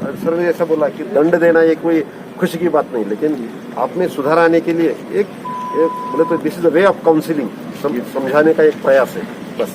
Sir ने ऐसा बोला कि दंड देना ये कोई खुशी की बात नहीं, लेकिन आप में सुधार आने के लिए एक बोले तो this is the way of counselling, समझाने का एक प्रयास है बस।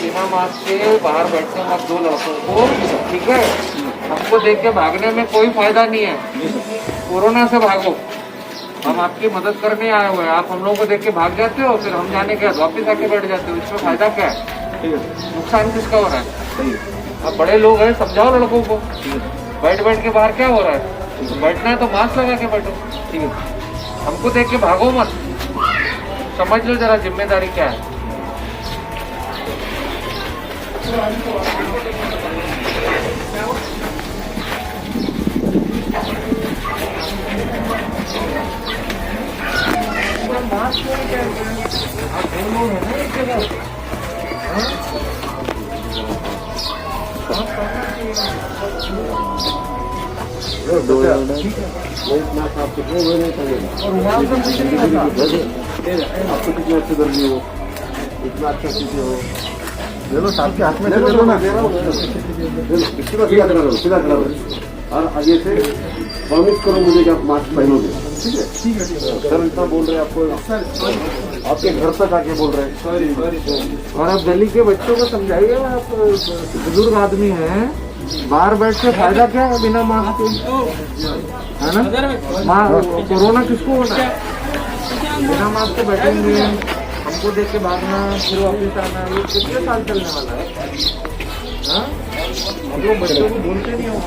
बिना मास्क के बाहर बैठते मत दो लड़कों को, ठीक है? हमको देख के भागने में कोई फायदा नहीं है, कोरोना से भागो। हम आपकी मदद करने आए हुए हैं, आप हम लोगों को देख के भाग जाते हो, फिर हम जाने के बाद वापिस आके बैठ जाते हो, इसमें फायदा क्या है? नुकसान किसका हो रहा है? अब बड़े लोग हैं, समझाओ लड़कों को। बैठ बैठ के बाहर क्या हो रहा है? तो बैठना है तो मास्क लगा के बैठो, ठीक है? हमको देख के भागो मत, समझ लो जरा जिम्मेदारी क्या है। मास्क आप दोनों है ना एक जगह, आपको कितनी अच्छी गर्मी हो, इतना अच्छा चीजें हो, ले लो साथ के हाथ में, ले लो ना, सीधा खड़ा रहो और आगे से प्रॉमिस करो मुझे कि आप मास्क पहनोगे, ठीक है? ठीक है, ठीक है सर। इतना बोल रहे हैं आपको, आपके घर तक आके बोल रहे हैं। और आप गली के बच्चों को समझाइए, आप बुजुर्ग आदमी हैं, बाहर बैठ के फायदा क्या है बिना मास्क के, है ना? कोरोना किसको होना है? बिना मास्क के बैठेंगे, हमको देख के भागना, फिर वापिस आना, ये कितने साल चलने वाला है? हाँ, हम लोग बच्चों को बोलते नहीं हो।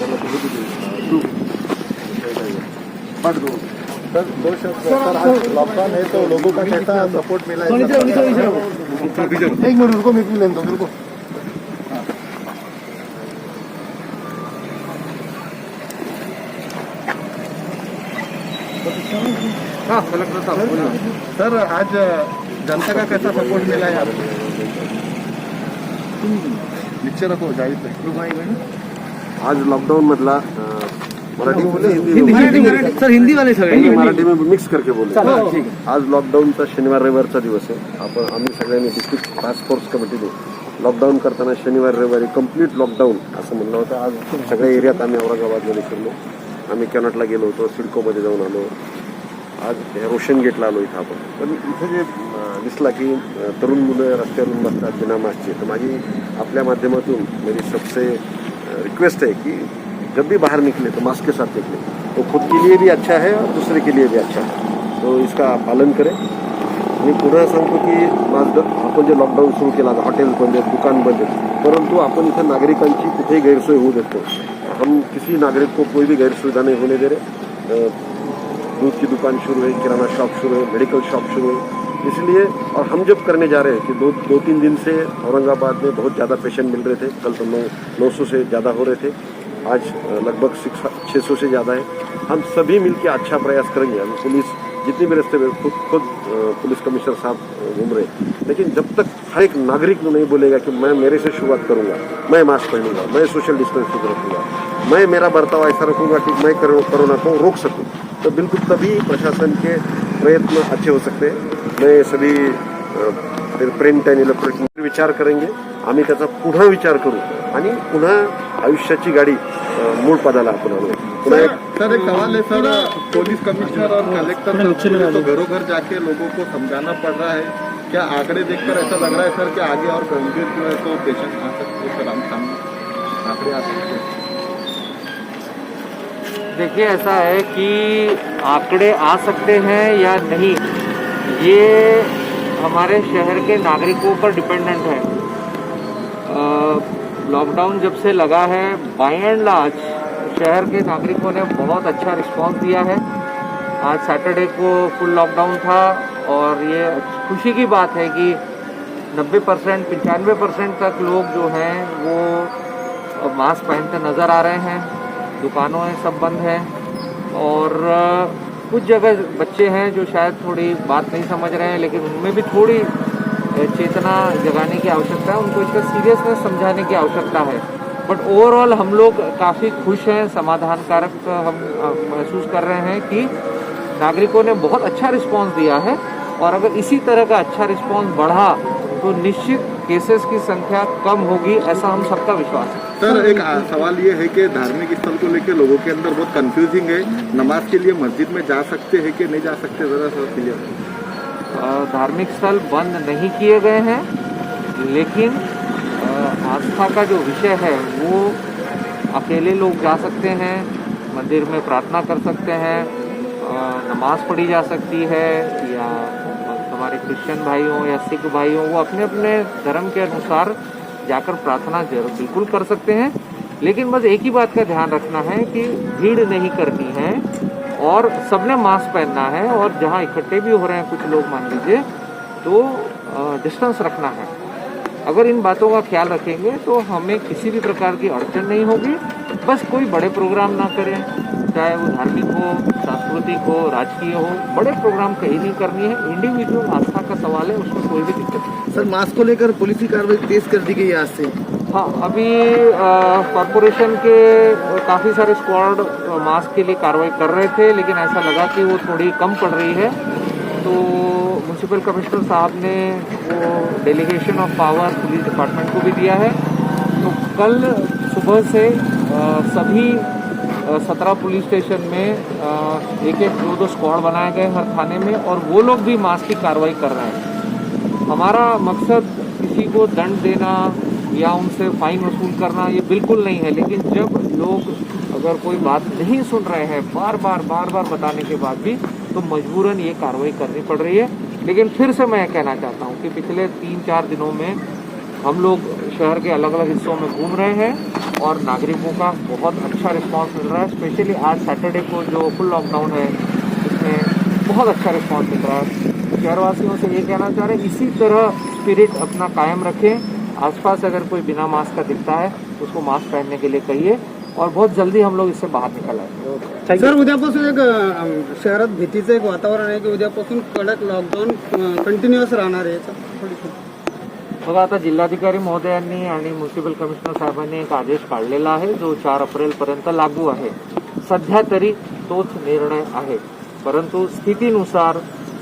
सर दो शब्द सर, आज लॉकडाउन है तो लोगों का कैसा सपोर्ट मिला है? एक मिनट रुको, मैं भी लेने दो रुको। हाँ कलेक्टर साहब बोलिए। सर आज जनता का कैसा सपोर्ट मिला है आपको? नीचे रखो जाहिर आज लॉकडाऊन मधला मराठी बोले हिंदी सर हिंदी वाले सगळे मराठी में मिक्स करके बोले। आज लॉकडाऊनचा शनिवार रविवारचा दिवस आहे। आम्ही सगळ्यांनी डिस्ट्रिक्ट टास्क फोर्स कमिटीने लॉकडाऊन करताना शनिवार रविवारी कंप्लीट लॉकडाऊन असं म्हणलं होतं। आज सगळ्या एरियात आम्ही औरंगाबादमध्ये फिरलो, आम्ही कॅनॉटला गेलो होतो, सिडकोमध्ये जाऊन आलो, आज रोशन गेटला आलो इथं आपण। पण इथं जे दिसला की तरुण मुलं रस्त्यावरून बसतात बिना मास्कचे, तर माझी आपल्या माध्यमातून मेरी सबसे रिक्वेस्ट है कि जब भी बाहर निकले तो मास्क के साथ निकले, तो खुद के लिए भी अच्छा है और दूसरे के लिए भी अच्छा है, तो इसका पालन करें। मी पुन्हा सांगतो की माझं आपण जे लॉकडाऊन सुरू केला, हॉटेल बंद आहेत, दुकान बंद आहेत, परंतु आपण इथं नागरिकांची कुठेही गैरसोय होऊ देतो। हम किसी नागरिक को कोई भी गैरसुविधा नहीं होने दे रहे। दूध की दुकान शुरू है, किराना शॉप शुरू है, मेडिकल शॉप शुरू है, इसलिए और हम जब करने जा रहे हैं कि 2-3 दिन से औरंगाबाद में बहुत ज़्यादा पेशेंट मिल रहे थे। कल तो 900 से ज़्यादा हो रहे थे, आज लगभग 600 से ज़्यादा है। हम सभी मिलकर अच्छा प्रयास करेंगे। हम पुलिस जितनी भी रस्ते में खुद पुलिस कमिश्नर साहब घूम रहे, लेकिन जब तक हर एक नागरिक नहीं बोलेगा कि मैं मेरे से शुरुआत करूंगा, मैं मास्क पहनूंगा, मैं सोशल डिस्टेंसिंग रखूंगा, मैं मेरा बर्ताव ऐसा रखूंगा कि मैं कोरोना को रोक सकूं, तो बिल्कुल तभी प्रशासन के प्रयत्न अच्छे हो सकते हैं। मैं सभी प्रिंट एंड इलेक्ट्रॉनिक विचार करेंगे, आम्ही त्याचा पुन्हा विचार करू आणि पुन्हा आयुष्याची गाडी मूळ पदाला आपण आणू। सर एक सवाल है सर, पुलिस कमिश्नर और कलेक्टर तो घरों घर जाके लोगों को समझाना पड़ रहा है, क्या आंकड़े देखकर ऐसा लग रहा है सर कि आगे और गंभीर जो है तो पेशेंट आ सकते हैं? सर हम सामने आंकड़े आ सकते हैं? देखिए ऐसा है कि आंकड़े आ सकते हैं या नहीं, ये हमारे शहर के नागरिकों पर डिपेंडेंट है। लॉकडाउन जब से लगा है, बाय एंड लार्ज शहर के नागरिकों ने बहुत अच्छा रिस्पांस दिया है। आज सैटरडे को फुल लॉकडाउन था और ये खुशी की बात है कि 90% 95% तक लोग जो हैं वो मास्क पहनते नज़र आ रहे हैं। दुकानों में सब बंद है और कुछ जगह बच्चे हैं जो शायद थोड़ी बात नहीं समझ रहे हैं, लेकिन उनमें भी थोड़ी चेतना जगाने की आवश्यकता है, उनको इसका सीरियसनेस समझाने की आवश्यकता है। बट ओवरऑल हम लोग काफ़ी खुश हैं, समाधानकारक हम महसूस कर रहे हैं कि नागरिकों ने बहुत अच्छा रिस्पांस दिया है और अगर इसी तरह का अच्छा रिस्पांस बढ़ा तो निश्चित केसेस की संख्या कम होगी, ऐसा हम सबका विश्वास है। सर एक सवाल ये है कि धार्मिक स्थल को लेकर लोगों के अंदर बहुत कंफ्यूजिंग है, नमाज के लिए मस्जिद में जा सकते हैं कि नहीं जा सकते, ज़रा सा क्लियर। धार्मिक स्थल बंद नहीं किए गए हैं, लेकिन आस्था का जो विषय है वो अकेले लोग जा सकते हैं, मंदिर में प्रार्थना कर सकते हैं, नमाज पढ़ी जा सकती है, या हमारे क्रिश्चियन भाई हों या सिख भाई हों वो अपने अपने धर्म के अनुसार जाकर प्रार्थना बिल्कुल कर सकते हैं। लेकिन बस एक ही बात का ध्यान रखना है कि भीड़ नहीं करनी है और सबने मास्क पहनना है, और जहाँ इकट्ठे भी हो रहे हैं कुछ लोग मान लीजिए तो डिस्टेंस रखना है। अगर इन बातों का ख्याल रखेंगे तो हमें किसी भी प्रकार की अड़चन नहीं होगी। बस कोई बड़े प्रोग्राम ना करें, चाहे वो धार्मिक हो, सांस्कृतिक हो, राजकीय हो, बड़े प्रोग्राम कहीं नहीं करनी है। इंडिविजुअल आस्था का सवाल है, उसमें कोई भी दिक्कत नहीं। सर मास्क को लेकर पुलिस की कार्रवाई तेज कर दी गई है आज से। हाँ, अभी कॉरपोरेशन के काफ़ी सारे स्क्वाड मास्क के लिए कार्रवाई कर रहे थे, लेकिन ऐसा लगा कि वो थोड़ी कम पड़ रही है, तो म्यूनसिपल कमिश्नर साहब ने वो delegation of power police department को भी दिया है। तो कल सुबह से सभी 17 पुलिस स्टेशन में 1-1, 2-2 स्क्वाड बनाए गए हर थाने में, और वो लोग भी मास्क की कार्रवाई कर रहे हैं। हमारा मकसद किसी को दंड देना या उनसे फाइन वसूल करना ये बिल्कुल नहीं है, लेकिन जब लोग अगर कोई बात नहीं सुन रहे हैं बार बार बताने के बाद भी, तो मजबूरन ये कार्रवाई करनी पड़ रही है। लेकिन फिर से मैं कहना चाहता हूँ कि पिछले 3-4 दिनों में हम लोग शहर के अलग अलग हिस्सों में घूम रहे हैं और नागरिकों का बहुत अच्छा रिस्पांस मिल रहा है। स्पेशली आज सैटरडे को जो फुल लॉकडाउन है इसमें बहुत अच्छा रिस्पांस मिल रहा है। शहरवासियों से ये कहना चाह रहे हैं इसी तरह स्पिरिट अपना कायम रखें। आसपास अगर कोई बिना मास्क का दिखता है उसको मास्क पहनने के लिए कहिए और बहुत जल्दी हम लोग इससे बाहर निकल आएंगे। सर उद्यापासून एक शहरात भीतीचं एक वातावरण आहे की उद्यापासून कडक लॉकडाऊन कंटिन्युअस राहणार आहे याचा बघा आता जिल्हाधिकारी महोदयांनी आणि म्युन्सिपल कमिशनर साहेबांनी एक आदेश काढलेला आहे जो 4 एप्रिलपर्यंत लागू आहे। सध्या तरी तोच निर्णय आहे, परंतु स्थितीनुसार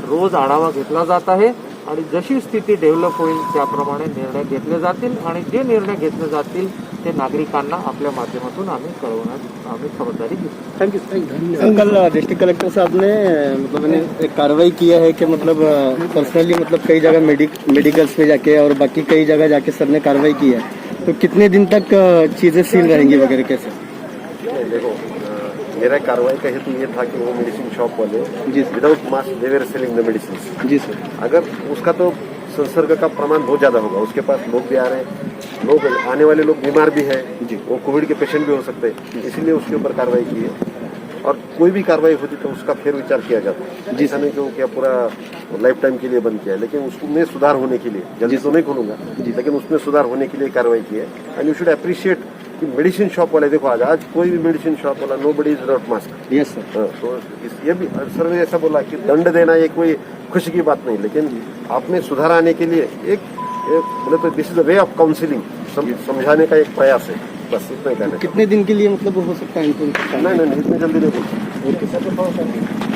रोज आढावा घेतला जात आहे आणि जशी स्थिती डेव्हलप होईल त्याप्रमाणे निर्णय घेतले जातील आणि जे निर्णय घेतले जातील ते नागरिकांना आपल्या माध्यमातून आम्ही कळवण्यात आम्ही खबरदारी घेऊ। कल डिस्ट्रिक्ट कलेक्टर साहब ने मतलब मैंने एक कार्रवाई किया है कि मतलब पर्सनली मतलब कई जगह मेडिकल्स पे जाके और बाकी कई जगह जाके सर ने कार्रवाई की है, तो कितने दिन तक चीजें सील रहेंगी वगैरह कैसे? देखो मेरा कार्रवाई का हेतु ये था कि वो मेडिसिन शॉप वाले without mask they were selling the medicine. जी सर। अगर उसका तो संसर्ग का प्रमाण बहुत ज्यादा होगा, उसके पास लोग भी आ रहे हैं, लोग आने वाले लोग बीमार भी है, वो कोविड के पेशेंट भी हो सकते हैं, इसीलिए उसके ऊपर कार्रवाई की है। और कोई भी कार्रवाई होती तो उसका फेर विचार किया जाता। ऐसा नहीं कि वो क्या पूरा लाइफ टाइम के लिए बंद किया है, लेकिन उसमें सुधार होने के लिए, जल्दी तो नहीं खोलूंगा, लेकिन उसमें सुधार होने के लिए कार्रवाई की है। एंड यू शुड अप्रिशिएट कि मेडिसिन शॉप वाले, देखो आज कोई भी मेडिसिन शॉप वाला nobody is not mask. Yes sir. तो ये भी सर ने ऐसा बोला कि दंड देना ये कोई खुशी की बात नहीं, लेकिन आप में सुधार आने के लिए एक बोले तो this is a way of counselling, समझाने का एक प्रयास है, बस इतना ही कहना है। कितने दिन के लिए मतलब हो सकता है इनको? नहीं इतनी जल्दी नहीं बोल सकते।